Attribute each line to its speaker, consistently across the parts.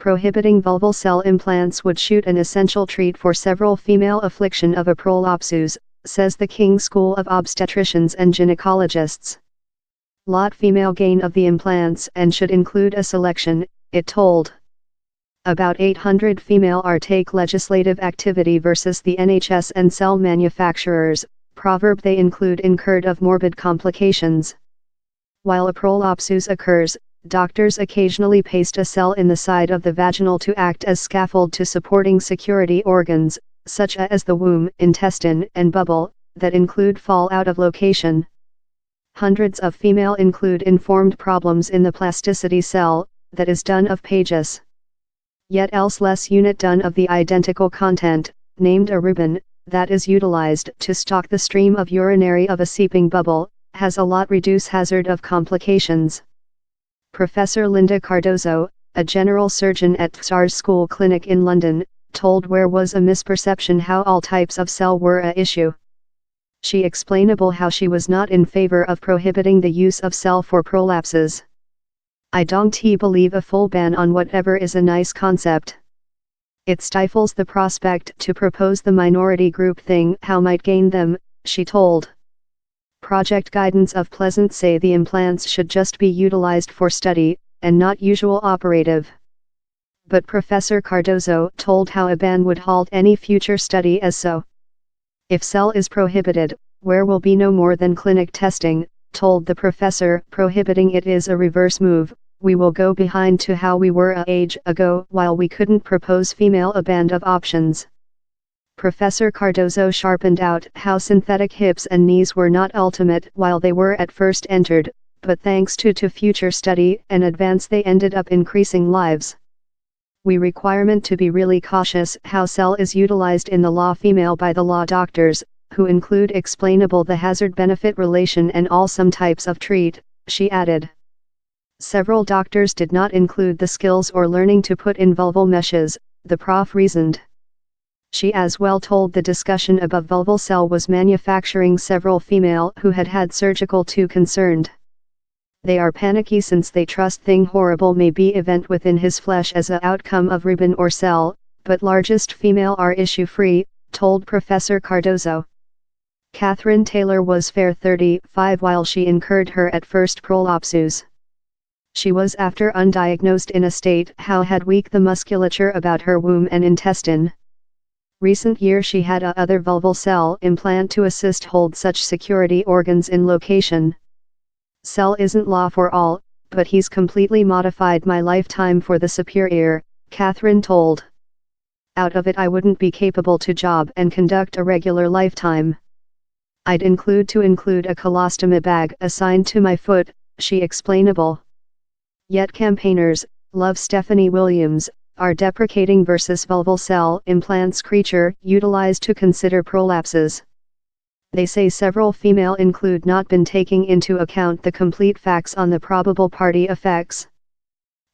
Speaker 1: prohibiting vulval cell implants would shoot an essential treat for several female affliction of a prolapsus, says the King School of Obstetricians and Gynecologists. Lot female gain of the implants and should include a selection, it told. About 800 female are take legislative activity versus the NHS and cell manufacturers, proverb they include incurred of morbid complications. While a prolapsus occurs, doctors occasionally paste a cell in the side of the vaginal to act as scaffold to supporting security organs, such as the womb, intestine, and bubble, that include fall out of location. Hundreds of female include informed problems in the plasticity cell, that is done of pages. Yet else less unit done of the identical content, named a ribbon, that is utilized to stop the stream of urinary of a seeping bubble, has a lot reduce hazard of complications. Professor Linda Cardozo, a general surgeon at Tsar's School Clinic in London, told where was a misperception how all types of cell were a issue. She explainable how she was not in favor of prohibiting the use of cell for prolapses. I don't believe a full ban on whatever is a nice concept. It stifles the prospect to propose the minority group thing how might gain them, she told. Project guidance of Pleasant say the implants should just be utilized for study, and not usual operative. But Professor Cardozo told how a ban would halt any future study as so. If cell is prohibited, where will be no more than clinic testing, told the professor, prohibiting it is a reverse move, we will go behind to how we were a age ago while we couldn't propose female a band of options. Professor Cardozo sharpened out how synthetic hips and knees were not ultimate while they were at first entered, but thanks to future study and advance they ended up increasing lives. We requirement to be really cautious how cell is utilized in the law female by the law doctors, who include explainable the hazard-benefit relation and all some types of treat, she added. Several doctors did not include the skills or learning to put in vulval meshes, the prof reasoned. She as well told the discussion above vulval cell was manufacturing several female who had had surgical too concerned. They are panicky since they trust thing horrible may be event within his flesh as a outcome of ribbon or cell, but largest female are issue free, told Professor Cardozo. Catherine Taylor was fair 35 while she incurred her at first prolapsus. She was after undiagnosed in a state how had weak the musculature about her womb and intestine. Recent year she had a other vulval cell implant to assist hold such security organs in location. Cell isn't law for all, but he's completely modified my lifetime for the superior, Catherine told. Out of it I wouldn't be capable to job and conduct a regular lifetime. I'd include a colostomy bag assigned to my foot, she explainable. Yet campaigners, love Stephanie Williams, are deprecating versus vulval cell implants creature utilized to consider prolapses. They say several female include not been taking into account the complete facts on the probable party effects.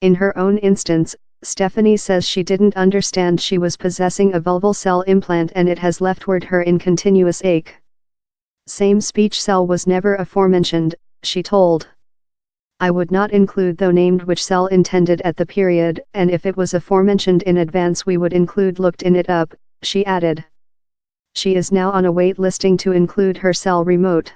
Speaker 1: In her own instance, Stephanie says she didn't understand she was possessing a vulval cell implant and it has leftward her in continuous ache. Same speech cell was never aforementioned, she told. I would not include though named which cell intended at the period, and if it was aforementioned in advance we would include looked in it up, she added. She is now on a wait listing to include her cell remote.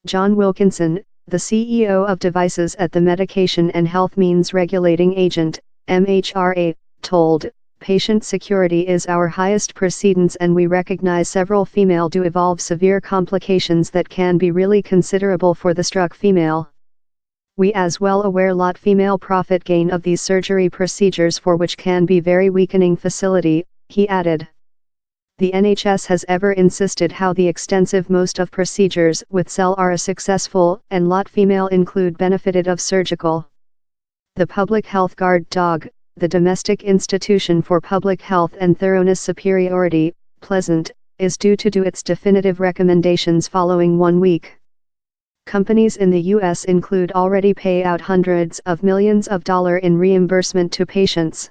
Speaker 1: John Wilkinson, the CEO of Devices at the Medication and Health Means Regulating Agent, MHRA, told, patient security is our highest precedence and we recognize several female do evolve severe complications that can be really considerable for the struck female. We as well aware lot female profit gain of these surgery procedures for which can be very weakening facility, he added. The NHS has ever insisted how the extensive most of procedures with cell are successful and lot female include benefited of surgical. The Public Health Guard DOG, the Domestic Institution for Public Health and Thoroughness Superiority, Pleasant, is due to do its definitive recommendations following 1 week. Companies in the U.S. include already pay out hundreds of millions of dollars in reimbursement to patients.